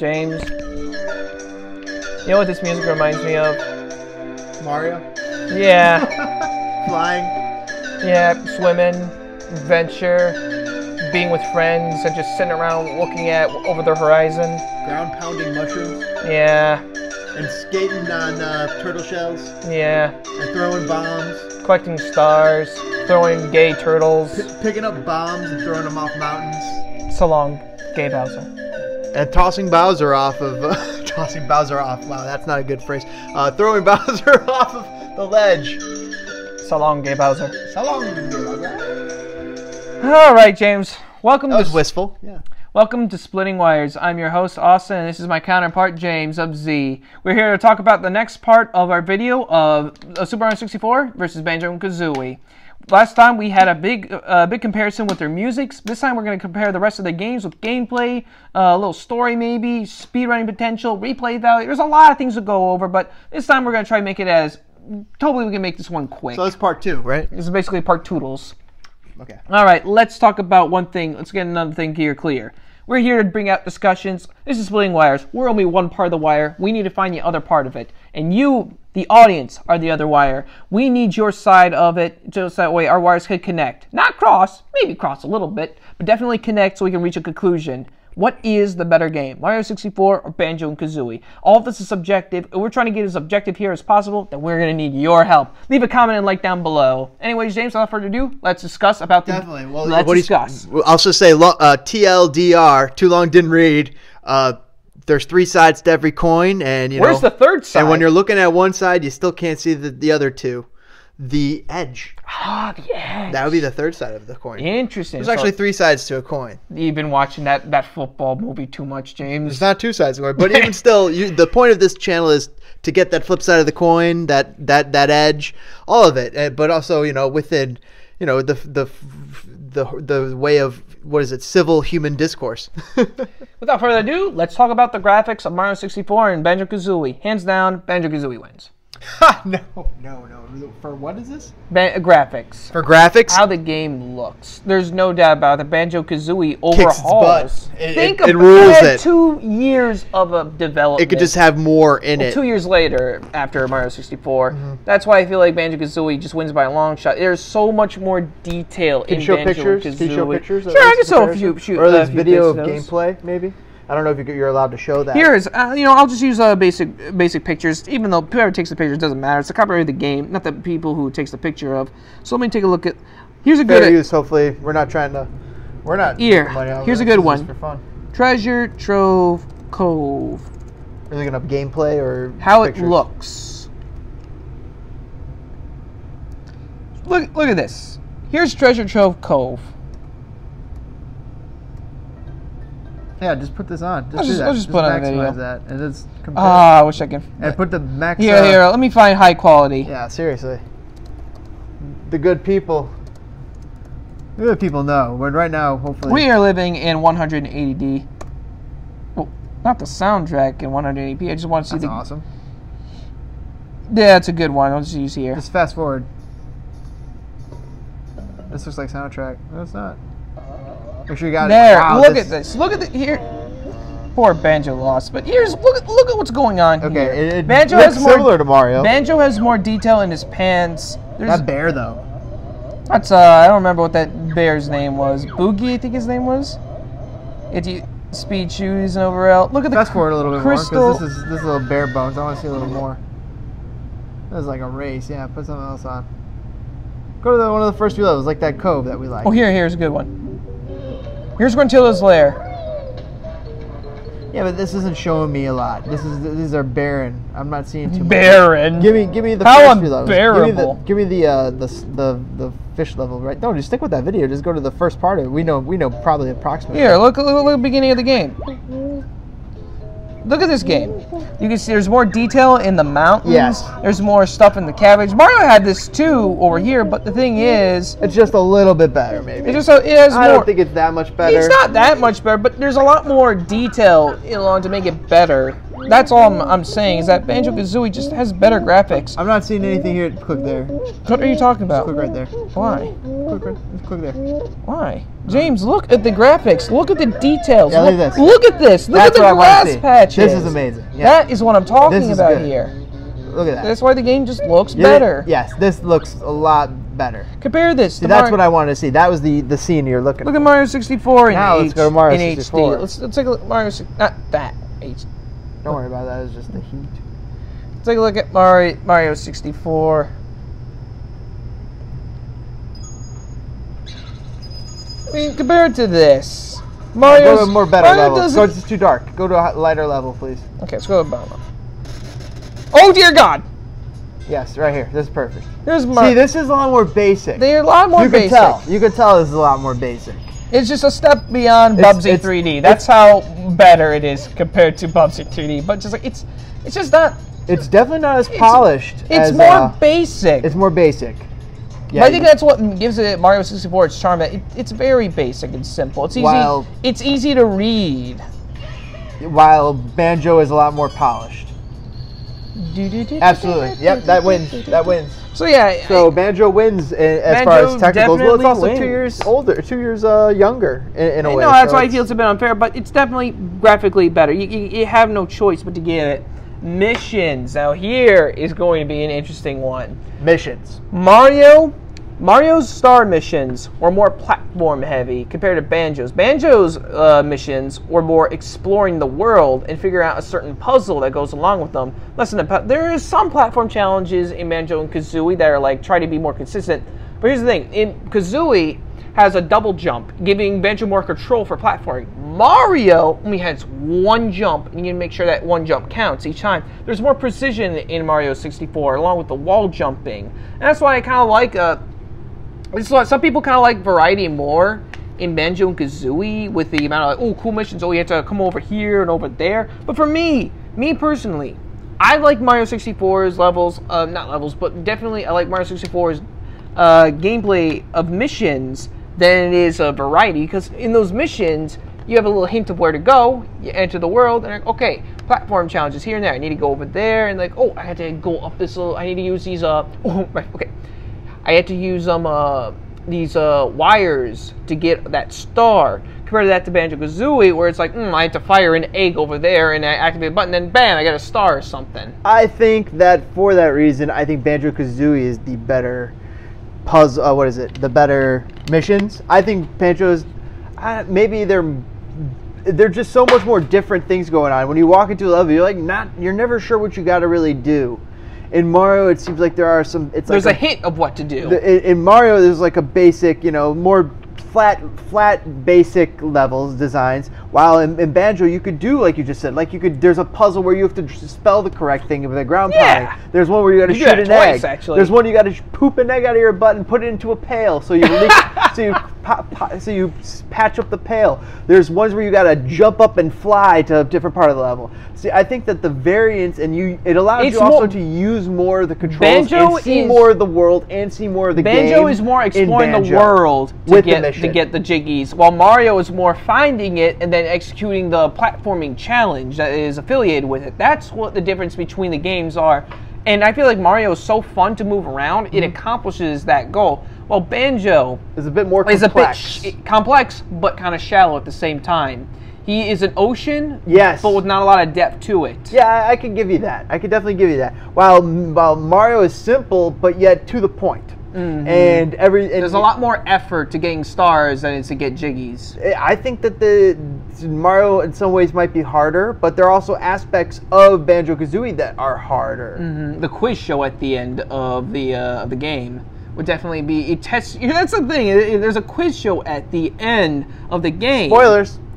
James. You know what this music reminds me of? Mario? Yeah. Flying? Yeah, swimming, adventure, being with friends, and just sitting around looking at over the horizon. Ground pounding mushrooms? Yeah. And skating on turtle shells? Yeah. And throwing bombs? Collecting stars, throwing gay turtles. Picking up bombs and throwing them off mountains. So long, gay Bowser. And tossing Bowser off of... tossing Bowser off. Wow, that's not a good phrase. Throwing Bowser off of the ledge. So long, gay Bowser. So long, gay Bowser. All right, James. Welcome That was wistful. Yeah. Welcome to Splitting Wires. I'm your host, Austin, and this is my counterpart, James of Z. We're here to talk about the next part of our video of Super Mario 64 versus Banjo and Kazooie. Last time we had a big comparison with their musics. This time we're going to compare the rest of the games with gameplay, a little story maybe, speedrunning potential, replay value. There's a lot of things to go over, but this time we're going to try to make it as... Totally we can make this one quick. So that's part 2, right? This is basically part toodles. Okay. All right, let's talk about one thing. Let's get another thing here clear. We're here to bring out discussions. This is Splitting Wires. We're only one part of the wire. We need to find the other part of it. And you, the audience, are the other wire. We need your side of it just that way our wires can connect. Not cross, maybe cross a little bit, but definitely connect so we can reach a conclusion. What is the better game, Mario 64 or Banjo and Kazooie? All of this is subjective, and we're trying to get as objective here as possible, then we're going to need your help. Leave a comment and like down below. Anyways, James, without further ado, let's discuss about the... Definitely. Well, let's discuss. I'll just say TLDR, too long didn't read. There's 3 sides to every coin, and Where's the third side? And when you're looking at one side, you still can't see the other two. The edge. Ah, the edge. That would be the third side of the coin. Interesting. There's actually 3 sides to a coin. You've been watching that football movie too much, James. There's not 2 sides to a coin, but even still, the point of this channel is to get that flip side of the coin, that edge, all of it. But also, within, the way of, what is it, civil human discourse. Without further ado, let's talk about the graphics of Mario 64 and Banjo Kazooie. Hands down, Banjo Kazooie wins. No. For what is this? Graphics. For graphics? How the game looks. There's no doubt about it. Banjo Kazooie Kicks its overhauls. butt. It rules it. 2 years of a development. It could just have more in it. 2 years later, after Mario 64. That's why I feel like Banjo Kazooie just wins by a long shot. There's so much more detail in Banjo Kazooie. Can you show pictures? Sure, I can show a few. Or at least video of gameplay, maybe? I don't know if you're allowed to show that. Here is, I'll just use basic pictures, even though whoever takes the picture doesn't matter. It's the copyright of the game, not the people who takes the picture of. So let me take a look at. Here's a fair use. Hopefully, we're not. Here, here's a good one. For fun. Treasure Trove Cove. Are they gonna have gameplay or how pictures? It looks? Look at this. Here's Treasure Trove Cove. Yeah, just put this on. I'll just put on a video. That and just compare. I wish I can. And put the max. Here. Let me find high quality. Yeah, seriously. The good people. The good people know. But right now, hopefully. We are living in 180D. Well, not the soundtrack in 180p. I just want to see That's awesome. Yeah, it's a good one. I'll just use here. Just fast forward. This looks like soundtrack. No, it's not. Make sure you got there. it. Wow, look at this. Look at the here. Poor Banjo lost, but look at what's going on here. Okay, it Banjo looks has more, similar to Mario. Banjo has more detail in his pants. That bear though. That's I don't remember what that bear's name was. Boogie, I think his name was. Speed shoes and overall. Look at the fast forward a little bit crystal. more because this is a little bare bones. I want to see a little more. This is like a race. Yeah, put something else on. Go to one of the first few levels, like that cove that we like. Oh, here's a good one. Here's Gruntilda's lair. Yeah, but this isn't showing me a lot. These are barren. I'm not seeing too much. Barren. Give me the How first few levels. unbearable. Give me the fish level, right? No, just stick with that video. Just go to the first part of it. We know probably approximately. Here, look at the beginning of the game. Look at this game. You can see there's more detail in the mountains. Yes. There's more stuff in the cabbage. Mario had this too over here, but the thing is, it's just a little bit better, maybe. it has I more. don't think it's that much better. It's not that much better, but there's a lot more detail along to make it better. That's all I'm saying is that Banjo Kazooie just has better graphics. I'm not seeing anything here. Click there. What are you talking about? Click right there. Why? Click there. Why? James, look at the graphics. Look at the details. Yeah, look at this. Look at this. Look at the grass patches. This is amazing. Yeah. That is what I'm talking about good. here. Look at that. That's why the game just looks better. Yes, this looks a lot better. Compare this to that's what I wanted to see. That was the scene you're looking. Look at Mario 64 in now let's go to Mario 64. HD. Let's take a look at Mario. Not that HD. Don't worry about that. It's just the heat. Let's take a look at Mario 64. I mean, compared to this, Mario's go to more better level. So it's too dark. Go to a lighter level, please. Okay, let's go to bottom. Oh dear God! Yes, right here. This is perfect. See, this is a lot more basic. They're a lot more basic. You can tell this is a lot more basic. It's just a step beyond Bubsy 3D. That's how better it is compared to Bubsy 3D. But just like it's just not. It's definitely not as polished. It's more basic. It's more basic. Yeah, but I think that's what gives it Mario 64 its charm. It's very basic and simple. It's easy. It's easy to read. While Banjo is a lot more polished. Absolutely. Yep, that wins. That wins. So yeah. So Banjo wins as far as technicals. Well, it's also 2 years older, 2 years younger in a way. No, that's why I feel it's a bit unfair, but it's definitely graphically better. You have no choice but to give it missions. Now here is going to be an interesting one. Missions. Mario's star missions were more platform heavy compared to Banjo's. Banjo's missions were more exploring the world and figuring out a certain puzzle that goes along with them. There is some platform challenges in Banjo and Kazooie that are like try to be more consistent. But here's the thing: in Kazooie has a double jump, giving Banjo more control for platforming. Mario only has one jump, and you need to make sure that one jump counts each time. There's more precision in Mario 64, along with the wall jumping, and that's why I kind of like. Some people kind of like variety more in Banjo and Kazooie with the amount of like, cool missions. Oh, you have to come over here and over there. But for me personally, I like Mario 64's levels, not levels, but definitely I like Mario 64's gameplay of missions than it is a variety. Because in those missions, you have a little hint of where to go. You enter the world, and like, okay, platform challenges here and there. I need to go over there, and like, oh, I had to go up this little. I need to use these. Oh, right, okay. I had to use these wires to get that star. Compared to that to Banjo-Kazooie, where it's like, I had to fire an egg over there, and I activate a button, and bam, I got a star or something. I think that for that reason, I think Banjo-Kazooie is the better puzzle. What is it? The better missions. I think Banjo's maybe they're just so much more different things going on. When you walk into a level, you're never sure what you got to really do. In Mario, it seems like there are some. There's a hint of what to do. In Mario, there's like a basic, more flat, basic levels designs. While in Banjo, you could do like you just said, There's a puzzle where you have to spell the correct thing with a ground pounding. There's one where you got to shoot an egg. Actually. There's one you got to poop an egg out of your butt and put it into a pail, so you so you patch up the pail. There's ones where you got to jump up and fly to a different part of the level. See, I think that the variance it allows you also to use more of the controls and see more of the world and see more of the game. Banjo is more exploring the world to get the jiggies, while Mario is more finding it and then executing the platforming challenge that is affiliated with it. That's what the difference between the games are. And I feel like Mario is so fun to move around, it accomplishes that goal. While Banjo is a bit more complex. Is a bit complex, but kind of shallow at the same time. He is an ocean, yes, but with not a lot of depth to it. Yeah, I can give you that. I can definitely give you that. While Mario is simple, but yet to the point. Mm-hmm. And there's a lot more effort to getting stars than it is to get jiggies. I think that the Mario in some ways might be harder, but there are also aspects of Banjo-Kazooie that are harder. Mm-hmm. The quiz show at the end of the game would definitely be a test. That's the thing. There's a quiz show at the end of the game.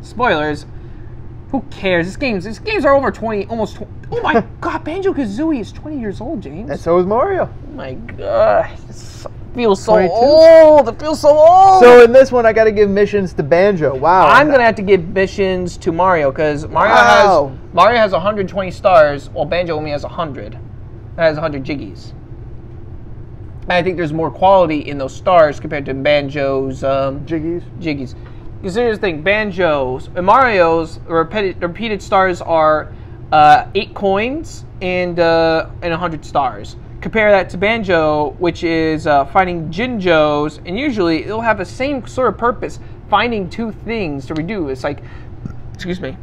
Spoilers. Who cares? These games are over 20, almost 20. Oh my God, Banjo-Kazooie is 20 years old, James. And so is Mario. Oh my God. It feels so old. It feels so old. So in this one, I got to give missions to Banjo. Wow. I'm going to have to give missions to Mario because Mario has 120 stars while Banjo only has 100. That has 100 jiggies. And I think there's more quality in those stars compared to Banjo's jiggies. Because here's the thing, Banjo's and Mario's repeated stars are 8 coins and 100 stars. Compare that to Banjo, which is finding Jinjos, and usually it'll have the same sort of purpose, finding 2 things to redo. It's like, excuse me,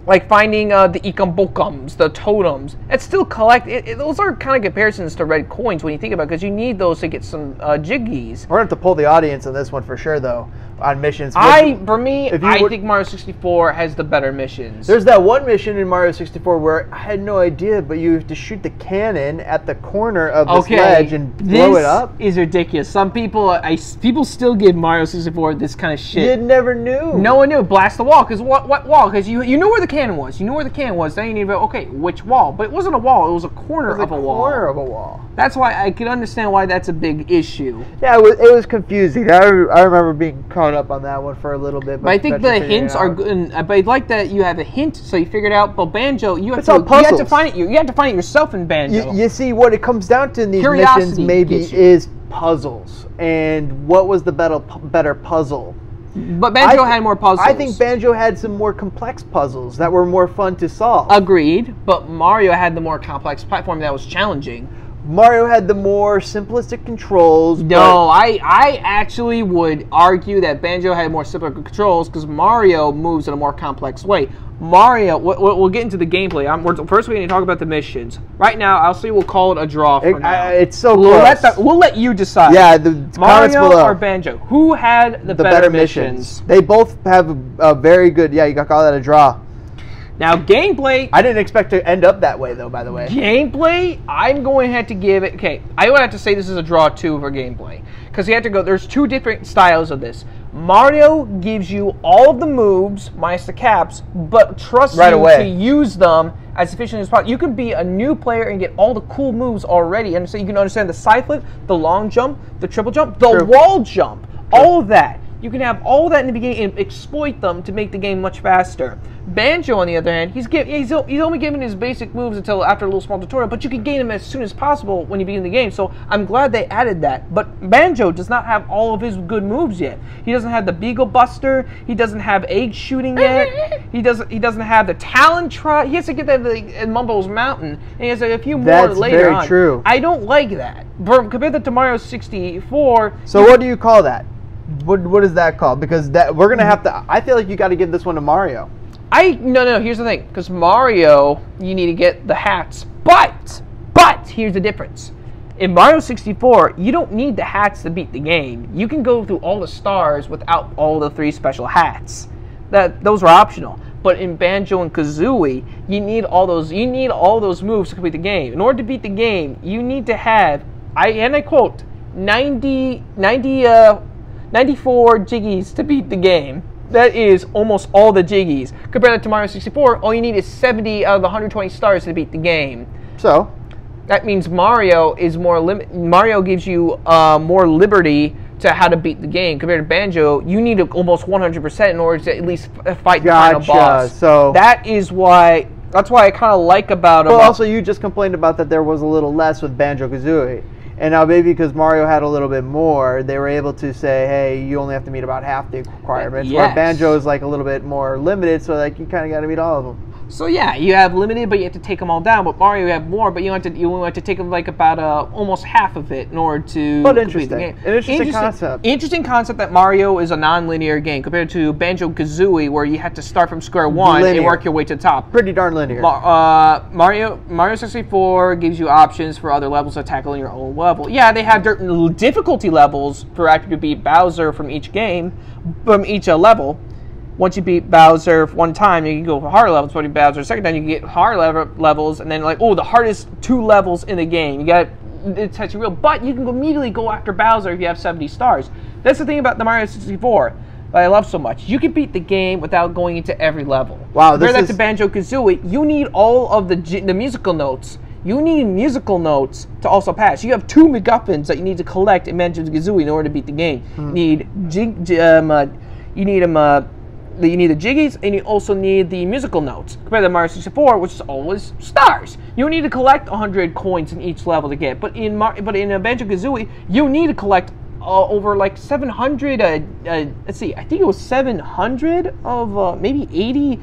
like finding the Ikambokums, the totems. It's still those are kind of comparisons to red coins when you think about it, because you need those to get some Jiggies. We're going to have to pull the audience on this one for sure, though, on missions. I think Mario 64 has the better missions. There's that one mission in Mario 64 where I had no idea, but you have to shoot the cannon at the corner of this ledge and blow it up. This is ridiculous. Some people, people still give Mario 64 this kind of shit. You never knew. No one knew. Blast the wall. Because what wall? Because you knew where the cannon was. You knew where the cannon was. Then you need to go, okay, which wall? But it wasn't a wall. It was a corner of a wall. Corner of a wall. That's why I can understand why that's a big issue. Yeah, it was confusing. I remember being caught up on that one for a little bit. But I think the hints are good. But I like that you have a hint, so you figured it out. But Banjo, you have to find it. You have to find it yourself in Banjo. You see, what it comes down to in these missions maybe is puzzles. And what was the better puzzle? But Banjo had more puzzles. I think Banjo had some more complex puzzles that were more fun to solve. Agreed, but Mario had the more complex platform that was challenging. Mario had the more simplistic controls. No, I actually would argue that Banjo had more simpler controls because Mario moves in a more complex way. Mario, we'll get into the gameplay. First, we need to talk about the missions. Right now, I'll say we'll call it a draw for now. It's so close. We'll let you decide. Yeah, the Mario or Banjo. Who had the better missions? They both have a very good. Yeah, you got to call that a draw. Now, gameplay... I didn't expect to end up that way, though, by the way. Gameplay, I'm going to have to give it... Okay, I would have to say this is a draw, too, for gameplay. Because you have to go... There's 2 different styles of this. Mario gives you all of the moves, minus the caps, but trusts you to use them as efficiently as possible. You can be a new player and get all the cool moves already. And so you can understand the side flip, the long jump, the triple jump, the wall jump, all of that. You can have all that in the beginning and exploit them to make the game much faster. Banjo, on the other hand, he's only given his basic moves until after a little small tutorial, but you can gain them as soon as possible when you begin the game, so I'm glad they added that. But Banjo does not have all of his good moves yet. He doesn't have the Beagle Buster, he doesn't have egg shooting yet, he doesn't have the Talon Trot, he has to get that in Mumbo's Mountain, and he has a few more later on. That's very true. I don't like that. Compared that to Mario 64... So what do you call that? What is that called? Because we're going to have to... I feel like you got to give this one to Mario. No, here's the thing. Because Mario, you need to get the hats. But, here's the difference. In Mario 64, you don't need the hats to beat the game. You can go through all the stars without all the 3 special hats. Those are optional. But in Banjo and Kazooie, you need all those moves to complete the game. In order to beat the game, you need to have, and I quote, 94 Jiggies to beat the game. That is almost all the Jiggies. Compared that to Mario 64, all you need is 70 out of the 120 stars to beat the game. So? That means Mario is Mario gives you more liberty to how to beat the game. Compared to Banjo, you need almost 100% in order to at least fight the final boss. So that's why I kind of like about it. Well, also you just complained about that there was a little less with Banjo-Kazooie. And now maybe because Mario had a little bit more, they were able to say, hey, you only have to meet about half the requirements. Yes. Where Banjo is like a little bit more limited, so like you kind of got to meet all of them. So yeah, you have limited, but you have to take them all down. But Mario, you have more, but you only have to take them like about almost half of it in order to complete the game. An interesting concept. Interesting concept that Mario is a non-linear game compared to Banjo-Kazooie, where you have to start from square one and work your way to the top. Pretty darn linear. Mario 64 gives you options for other levels to tackle in your own level. Yeah, they have difficulty levels for actually to beat Bowser from each level. Once you beat Bowser one time, you can go for harder levels. Once you beat Bowser the second time, you can get harder levels, and then the hardest 2 levels in the game. It's actually real, but you can immediately go after Bowser if you have 70 stars. That's the thing about the Mario 64 that I love so much. You can beat the game without going into every level. Wow, Compare that to Banjo-Kazooie, you need all of the musical notes. You need musical notes to also pass. You have 2 MacGuffins that you need to collect in Banjo-Kazooie in order to beat the game. You need the Jiggies, and you also need the musical notes. Compared to Mario 64, which is always stars. You don't need to collect 100 coins in each level to get. But in Banjo-Kazooie, you need to collect over like 700. Let's see, I think it was 700 of maybe 80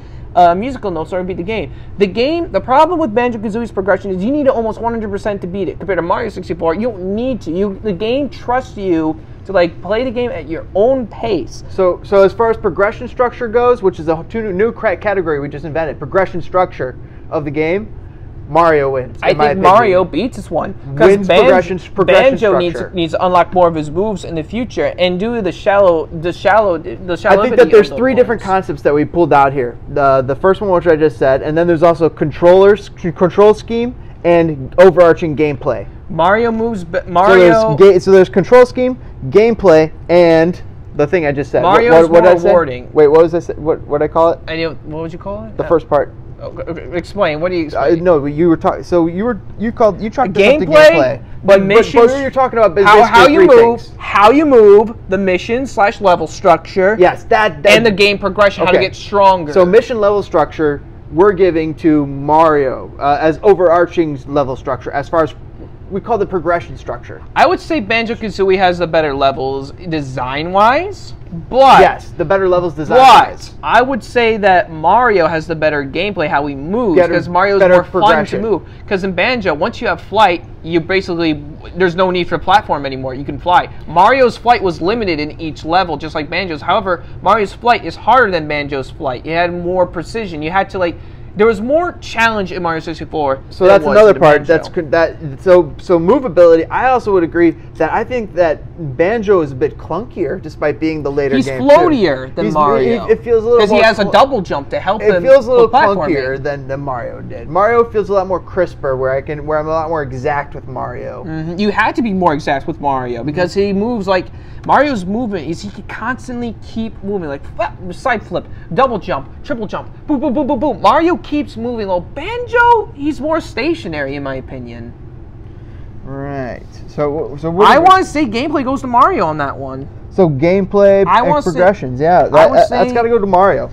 musical notes or beat the game. The problem with Banjo-Kazooie's progression is you need almost 100% to beat it. Compared to Mario 64, you don't need to. The game trusts you to like play the game at your own pace. So as far as progression structure goes, which is a new category we just invented, progression structure of the game, Mario wins. I think Mario beats this one because Banjo needs to unlock more of his moves in the future, and due to the shallow. I think that there's three different concepts that we pulled out here. The first one, which I just said, and then there's also control scheme and overarching gameplay. Mario moves. So there's control scheme, gameplay, and the thing I just said. Mario's more rewarding. Wait, what was this? What did I call it? What would you call it? The first part. Explain. What do you explain? No, you were talking. So you chalked this up to gameplay, but missions. But you're talking about how you move, the mission/level structure. Yes, that and the game progression, how to get stronger. So mission level structure, we're giving to Mario as overarching level structure. As far as we call the progression structure. I would say Banjo-Kazooie has the better levels design-wise, but yes, the better levels design-wise. But I would say that Mario has the better gameplay, how he moves, because Mario's more fun to move. Because in Banjo, once you have flight, you basically there's no need for platform anymore. You can fly. Mario's flight was limited in each level, just like Banjo's. However, Mario's flight is harder than Banjo's flight. It had more precision. You had to there was more challenge in Mario 64. So that's another part. So movability. I also would agree that I think that Banjo is a bit clunkier, despite being the later game. He's floatier than Mario. It feels a little because he has a double jump to help him. It feels a little clunkier than Mario did. Mario feels a lot more crisper, where I'm a lot more exact with Mario. Mm-hmm. You had to be more exact with Mario because he moves like Mario's movement is he can constantly keep moving, like side flip, double jump, triple jump, boom, boom, boom, boom, boom. Mario keeps moving. Well, Banjo, he's more stationary in my opinion. Right. So I want to say gameplay goes to Mario on that one. So gameplay and progressions, that's got to go to Mario.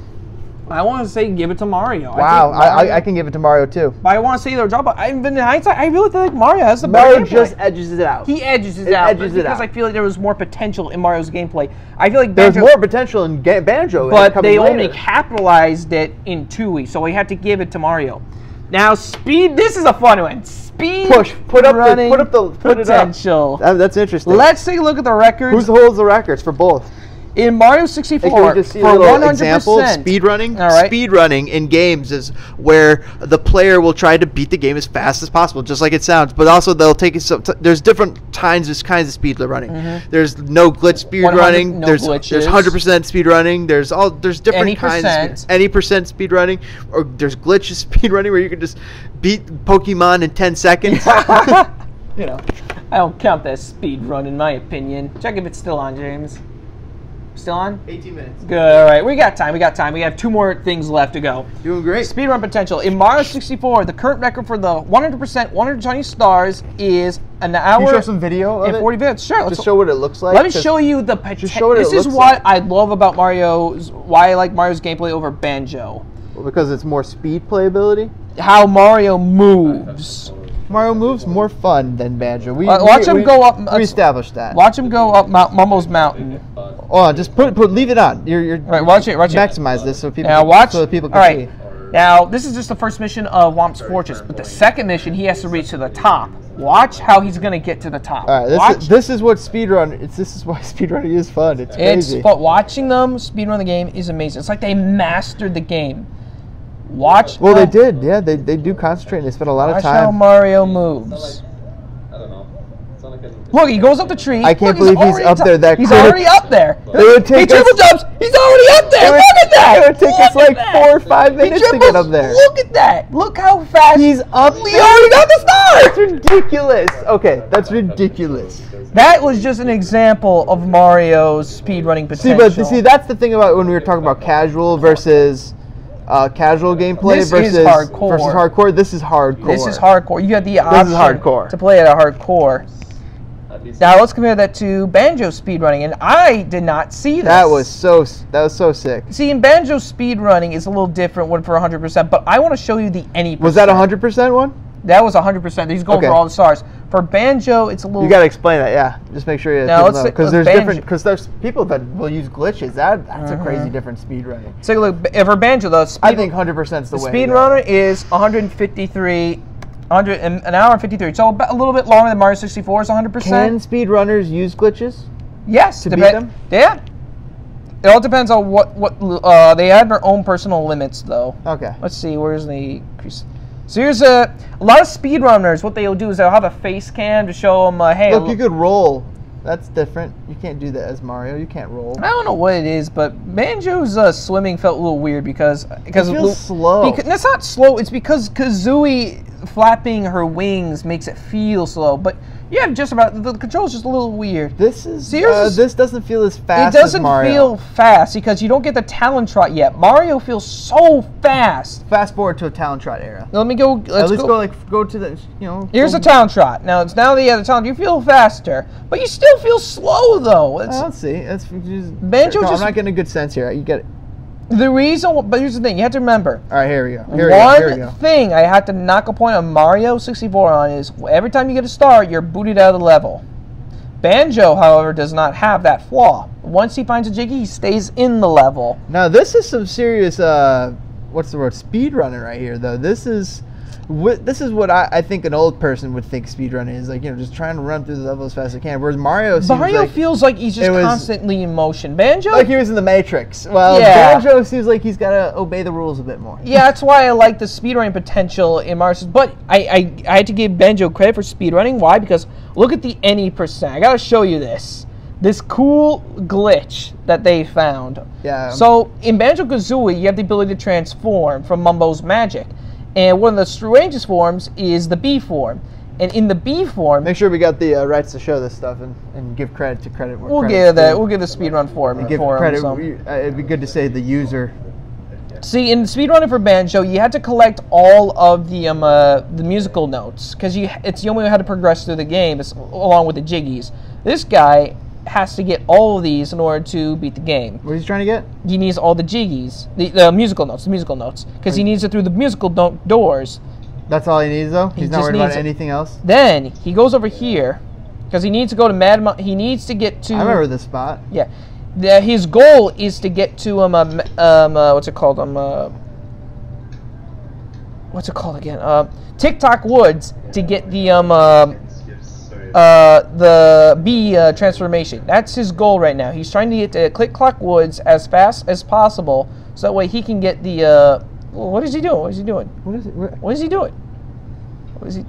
I want to say give it to Mario. Wow, I can give it to Mario too. But I want to say their job. But in hindsight, I really feel like Mario has the better gameplay. Mario just edges it out. He edges it out because I feel like there was more potential in Mario's gameplay. I feel like there's more potential in Banjo, but they only capitalized it in Tooie, so we had to give it to Mario. Now, this is a fun one. Put up potential. That's interesting. Let's take a look at the records. Who holds the records for both? In Mario 64, for 100%, example, speedrunning. Right. Speedrunning in games is where the player will try to beat the game as fast as possible, just like it sounds. But also they'll take it. There's different kinds of speedrunning. Mm-hmm. There's no glitch speedrunning. There's 100% speedrunning. There's different kinds. Any percent speedrunning, or there's glitches speedrunning where you can just beat Pokemon in 10 seconds. I don't count that speedrun in my opinion. Check if it's still on, James. Still on? 18 minutes. Good. All right. We got time. We have 2 more things left to go. Doing great. Speedrun potential. In Mario 64, the current record for the 100%, 120 stars is an hour. Can you show some video of and 40 minutes. Sure. Just show what it looks like. Let me show you the potential. This is what I love about why I like Mario's gameplay over Banjo. Well, because it's more speed playability? How Mario moves. Mario moves more fun than Banjo. Watch him go up. We established that. Watch him go up Mumbo's Mountain. Oh, just leave it on. You're right. Watch it. Maximize this so people. So that people can see. Now this is just the first mission of Womp's Fortress, but the second mission he has to reach to the top. Watch how he's gonna get to the top. All right. This is what speedrun. This is why speedrunning is fun. It's crazy. But watching them speedrun the game is amazing. It's like they mastered the game. Watch. Well, they did. Yeah, they do concentrate. They spend a lot of time. Watch how Mario moves. Look, he goes up the tree. I can't believe he's up there. He's already up there. It would take he triple jumps. He's already up there. Look at that. It would take us like 4 or 5 minutes to get up there. Look at that. Look how fast he's up. He already got the star. That's ridiculous. Okay, that's ridiculous. That was just an example of Mario's speedrunning potential. See, that's the thing about when we were talking about casual versus casual gameplay versus hardcore. This is hardcore. This is hardcore. You got the option to play at a hardcore. Now let's compare that to Banjo speedrunning, and I did not see this. That was so sick. See, in Banjo speedrunning is a little different one for 100%, but I want to show you the any %. Was that 100% one? That was 100%. He's going Okay. for all the stars. For Banjo, it's a little. You got to explain that, yeah. Just make sure you because there's different because there's people that will use glitches. That's a crazy different speed running. Take a look. For Banjo, though, I think 100% is the way. Speedrunner is 1 hour and 53. So a little bit longer than Mario 64 is 100%. Can speedrunners use glitches? Yes, to beat them. Yeah. It all depends on what they have their own personal limits, though. Okay. Let's see. Where's the increase? So here's a lot of speedrunners. What they'll do is they'll have a face cam to show them, hey. Look, you could roll. That's different. You can't do that as Mario. You can't roll. I don't know what it is, but Banjo's swimming felt a little weird because it feels slow. That's not slow. It's because Kazooie flapping her wings makes it feel slow. But yeah, just about the control's just a little weird. This doesn't feel as fast. It doesn't as Mario. feel fast because you don't get the talent trot yet. Mario feels so fast. Fast forward to a talent trot era. Let me go. At least go to the Here's a talent trot. Now the talent. You feel faster, but you still feel slow though. Let's see. Banjo. I'm not getting a good sense here. You get it. The reason, but here's the thing, you have to remember. All right, here we go. One thing I had to knock a point on Mario 64 on is every time you get a star, you're booted out of the level. Banjo, however, does not have that flaw. Once he finds a Jiggy, he stays in the level. Now, this is some serious, what's the word, speedrunning right here, though. This is what I think an old person would think speedrunning is, like, just trying to run through the level as fast as I can. Whereas Mario feels like he's just constantly in motion. Banjo, like he was in the Matrix. Well, yeah. Banjo seems like he's got to obey the rules a bit more. Yeah, that's why I like the speedrunning potential in Mario. But I had to give Banjo credit for speedrunning. Why? Because look at the any percent. I gotta show you this cool glitch that they found. Yeah. So in Banjo Kazooie, you have the ability to transform from Mumbo's magic. And one of the strangest forms is the B form. And in the B form... Make sure we got the rights to show this stuff and give credit to credit. We'll give the speedrun form. Give credit. It'd be good to say the user. See, in speedrunning for Banjo, you had to collect all of the musical notes. Because it's the only way how to progress through the game, along with the jiggies. This guy has to get all of these in order to beat the game. What is he trying to get? He needs all the jiggies, the musical notes, because he needs it through the musical doors. That's all he needs, though? He's not worried about anything else? Then, he goes over here, because he needs to go to he needs to get to... I remember this spot. Yeah. His goal is to get to, what's it called? What's it called again? TikTok Woods to get the B transformation. That's his goal right now. He's trying to get to Click Clock Woods as fast as possible, so that way he can get the. What is he doing? What is he doing? What is it? What is he doing? What is he?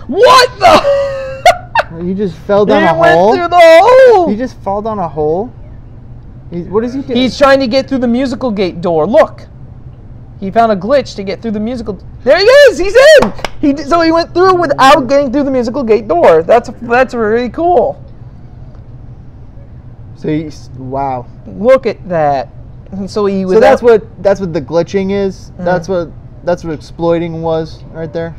What the? He just fell down a hole. He went through the hole. He just fell down a hole. What is he doing? He's trying to get through the musical gate door. Look. He found a glitch to get through the musical... There he is! He's in! So he went through without getting through the musical gate door. That's really cool. So wow. Look at that. So that's what the glitching is? Mm. That's what exploiting was right there?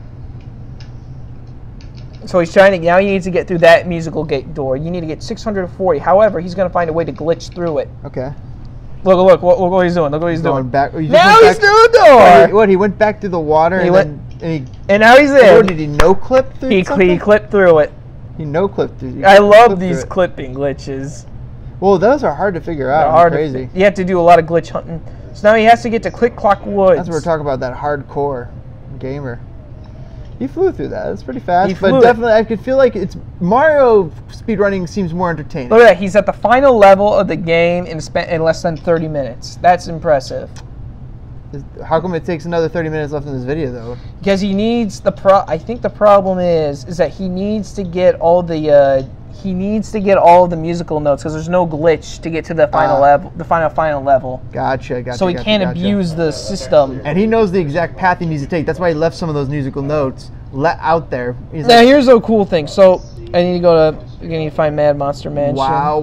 So he's trying to... Now he needs to get through that musical gate door. You need to get 640. However, he's going to find a way to glitch through it. Okay. Look what he's doing. Look what he's doing. Back. Now he's through the door. What? He went back through the water and now he's in. What, did he no-clip through He clipped through it. He no-clipped through it. I love these clipping glitches. Well, those are hard to figure out. Hard crazy. You have to do a lot of glitch hunting. So now he has to get to Click Clock Woods. That's what we're talking about, that hardcore gamer. He flew through that. That's pretty fast. But definitely, I could feel like it's Mario speedrunning seems more entertaining. Look at that. He's at the final level of the game in less than 30 minutes. That's impressive. How come it takes another 30 minutes left in this video, though? Because he needs I think the problem is that he needs to get all the musical notes because there's no glitch to get to the final level, the final level. Gotcha. So he can't abuse the system. And he knows the exact path he needs to take. That's why he left some of those musical notes out there. Now here's a cool thing. So I need to need to find Mad Monster Mansion. Wow,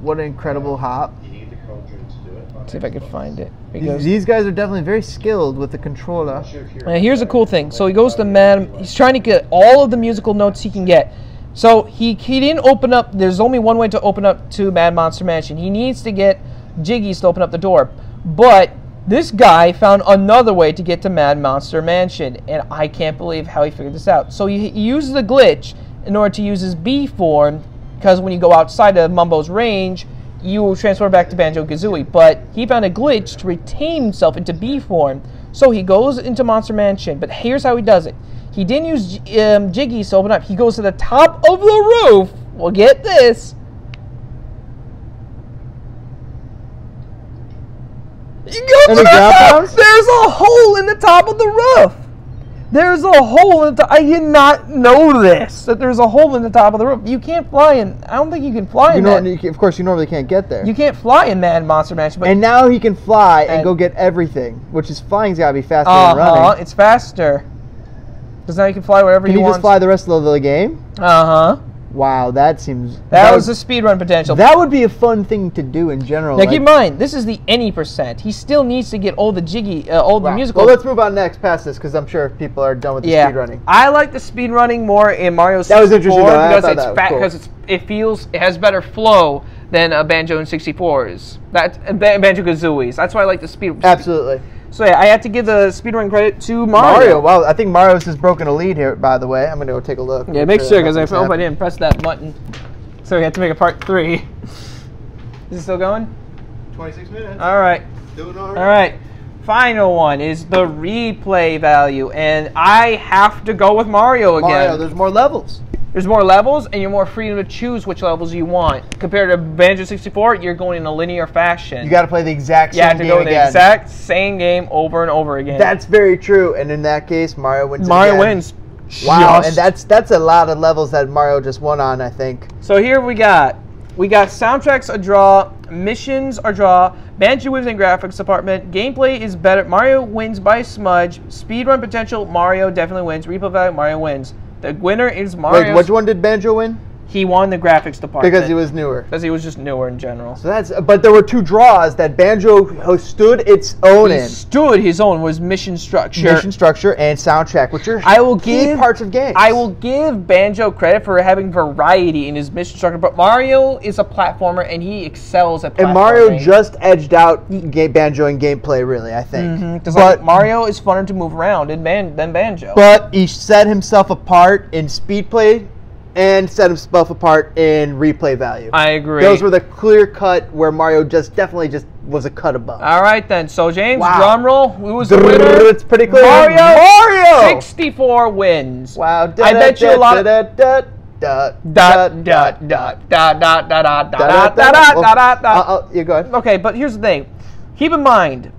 what an incredible hop. Let's see if I can find it. These guys are definitely very skilled with the controller. Now here's a cool thing. So he goes to he's trying to get all of the musical notes he can get. So he didn't open up, there's only one way to open up to Mad Monster Mansion. He needs to get Jiggies to open up the door. But This guy found another way to get to Mad Monster Mansion, and I can't believe how he figured this out. So he uses a glitch in order to use his B form, because when you go outside of Mumbo's range, you will transfer back to Banjo and Kazooie. But he found a glitch to retain himself into B form, so he goes into Monster Mansion. But here's how he does it. He didn't use Jiggies to open up. He goes to the top of the roof. Well, get this. You go to the top. There's a hole in the top of the roof. There's a hole in the top. I did not know this, that there's a hole in the top of the roof. You can't fly in. I don't think you can fly in that. Of course, you normally can't get there. You can't fly in Mad Monster Mansion. But and now he can fly and go get everything, which is flying's got to be faster than running. It's faster. Because now you can fly wherever you want. Can you just fly the rest of the game? Uh-huh. Wow, that seems... That was the speedrun potential. That would be a fun thing to do in general. Now keep in mind, this is the any percent. He still needs to get all the the musical... Well, let's move on next past this, because I'm sure people are done with the speedrunning. I like the speedrunning more in Mario 64. That was interesting, because it has better flow than Banjo and 64's. Banjo Kazooie's. That's why I like the speed. Absolutely. So yeah, I have to give the speedrun credit to Mario. Wow, I think Mario's has broken a lead here, by the way. I'm going to go take a look. Yeah, make sure, because I hope I didn't press that button. So we have to make a part 3. Is it still going? 26 minutes. All right. Doing all right. All right. Final one is the replay value, and I have to go with Mario again. Mario, there's more levels. There's more levels, and you're more freedom to choose which levels you want. Compared to Banjo 64, you're going in a linear fashion. You got to play the exact same game again. You have to go the exact same game over and over again. That's very true, and in that case, Mario wins. Mario wins. Wow, and that's a lot of levels that Mario just won on, I think. So here we got soundtracks a draw, missions a draw, Banjo wins in graphics department, gameplay is better, Mario wins by a smudge, speedrun potential, Mario definitely wins, replay value, Mario wins. The winner is Mario. Wait, which one did Banjo win? He won the graphics department. Because he was newer. Because he was just newer in general. So but there were 2 draws that Banjo stood its own in. Stood his own was mission structure. Mission structure and soundtrack, which are key parts of games. I will give Banjo credit for having variety in his mission structure, but Mario is a platformer and he excels at platforming. And Mario just edged out Banjo in gameplay, really, I think. But Mario is funner to move around than Banjo. But he set himself apart in speed play and set himself apart in replay value. I agree. Those were the clear cut where Mario definitely was a cut above. All right then. So James, drum roll. Who was the winner? It's pretty clear. Mario. 64 wins. Wow. I bet you a lot of you go ahead. Okay, but here's the thing. Keep in mind,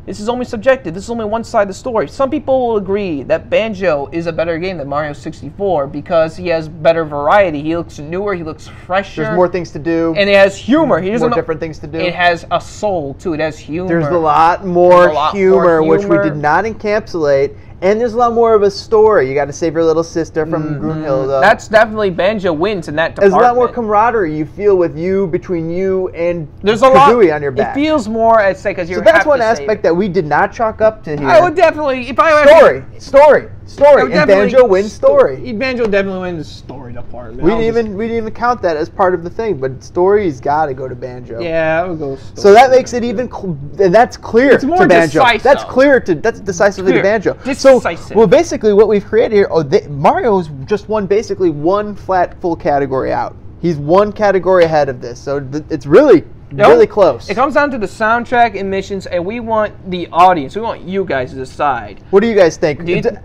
this is only subjective. This is only one side of the story. Some people will agree that Banjo is a better game than Mario 64 because he has better variety. He looks newer. He looks fresher. There's more things to do. And it has humor. More different things to do. It has a soul, too. It has humor. There's a lot more humor, which we did not encapsulate. And there's a lot more of a story. You got to save your little sister from Grunhilde. That's definitely Banjo wins in that department. There's a lot more camaraderie you feel between you and there's Kazooie on your back. It feels more at stake because you're. So that's one aspect that we did not chalk up to here. I would definitely, if I story. And Banjo wins story. Banjo definitely wins story department. We didn't even count that as part of the thing, but story's got to go to Banjo. Yeah, I would go story. So that makes it even, and that's clear it's more to Banjo. Decisive. That's decisively to Banjo. Decisive. So, well, basically what we've created here, Mario's just won basically one full category out. He's one category ahead of this, so it's really close. It comes down to the soundtrack and missions, and we want the audience. We want you guys to decide. What do you guys think?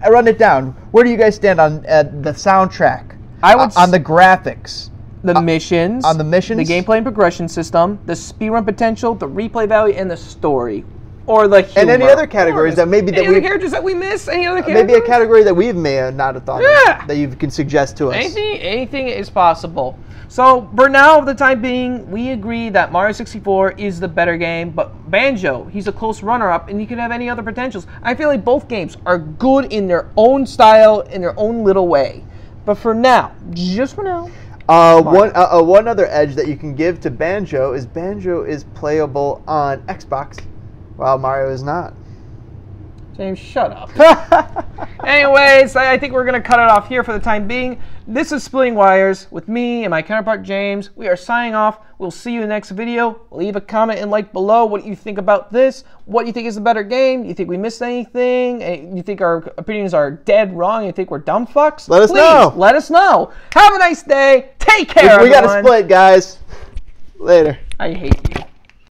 Run it down. Where do you guys stand on the soundtrack? On the graphics. The missions. On the missions. The gameplay and progression system. The speedrun potential. The replay value. And the story. Or the humor. And any other categories that maybe any other characters that we miss? Any other characters? Maybe a category that we may not have thought of that you can suggest to us. Anything is possible. So, for now, for the time being, we agree that Mario 64 is the better game, but Banjo, he's a close runner-up, and he could have any other potentials. I feel like both games are good in their own style, in their own little way. But for now, just for now... One other edge that you can give to Banjo is playable on Xbox, while Mario is not. James, shut up. Anyways, I think we're going to cut it off here for the time being. This is Splitting Wires with me and my counterpart James. We are signing off. We'll see you in the next video. Leave a comment and like below what you think about this. What you think is a better game? You think we missed anything? You think our opinions are dead wrong? You think we're dumb fucks? Let us know. Let us know. Have a nice day. Take care, We everyone. gotta split, guys. Later. I hate you.